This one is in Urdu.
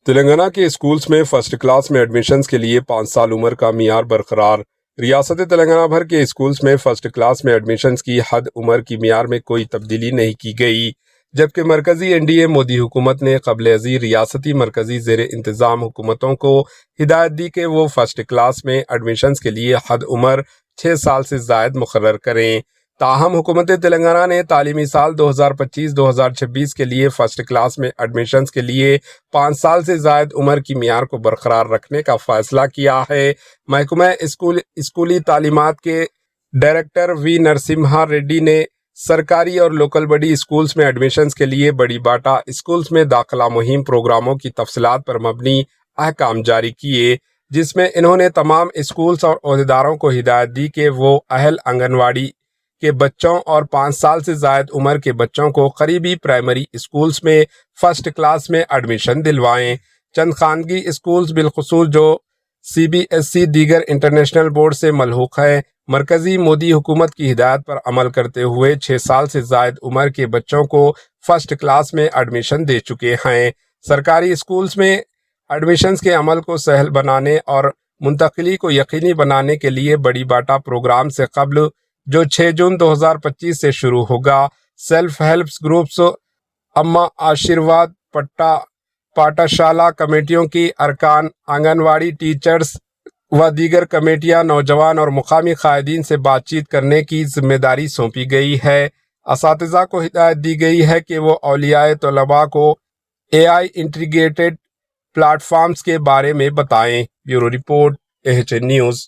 تلنگانہ کے اسکولز میں فرسٹ کلاس میں ایڈمیشنز کے لیے 5 سال عمر کا معیار برقرار۔ ریاست تلنگانہ بھر کے اسکولز میں فرسٹ کلاس میں ایڈمیشنز کی حد عمر کی معیار میں کوئی تبدیلی نہیں کی گئی، جبکہ مرکزی NDA مودی حکومت نے قبل ازیں ریاستی مرکزی زیر انتظام حکومتوں کو ہدایت دی کہ وہ فرسٹ کلاس میں ایڈمیشنز کے لیے حد عمر 6 سال سے زائد مقرر کریں۔ تاہم حکومت تلنگانہ نے تعلیمی سال 2025-2026 کے لیے فرسٹ کلاس میں ایڈمیشنز کے لیے 5 سال سے زائد عمر کی معیار کو برقرار رکھنے کا فیصلہ کیا ہے۔ محکمہ اسکولی تعلیمات کے ڈائریکٹر وی نرسمہا ریڈی نے سرکاری اور لوکل بڈی اسکولز میں ایڈمیشنز کے لیے بڑی باٹا اسکولز میں داخلہ مہم پروگراموں کی تفصیلات پر مبنی احکام جاری کیے، جس میں انہوں نے تمام اسکولز اور عہدیداروں کو ہدایت دی کہ وہ اہل آنگن واڑی کے بچوں اور 5 سال سے زائد عمر کے بچوں کو قریبی پرائمری اسکولز میں فرسٹ کلاس میں ایڈمیشن دلوائیں۔ چند خانگی اسکولز بالخصوص جو CBSE دیگر انٹرنیشنل بورڈ سے ملحوق ہیں، مرکزی مودی حکومت کی ہدایت پر عمل کرتے ہوئے 6 سال سے زائد عمر کے بچوں کو فرسٹ کلاس میں ایڈمیشن دے چکے ہیں۔ سرکاری اسکولز میں ایڈمیشنز کے عمل کو سہل بنانے اور منتقلی کو یقینی بنانے کے لیے بڑی باٹا پروگرام سے قبل جو 6 جون 2025 سے شروع ہوگا، سیلف ہیلپ گروپس، اما آشیرواد پاٹا شالا کمیٹیوں کی ارکان، آنگن واڑی ٹیچرز و دیگر کمیٹیاں نوجوان اور مقامی قائدین سے بات چیت کرنے کی ذمہ داری سونپی گئی ہے۔ اساتذہ کو ہدایت دی گئی ہے کہ وہ اولیاء طلباء کو AI انٹیگریٹڈ پلیٹ فارمز کے بارے میں بتائیں۔ Bureau report, AHN news.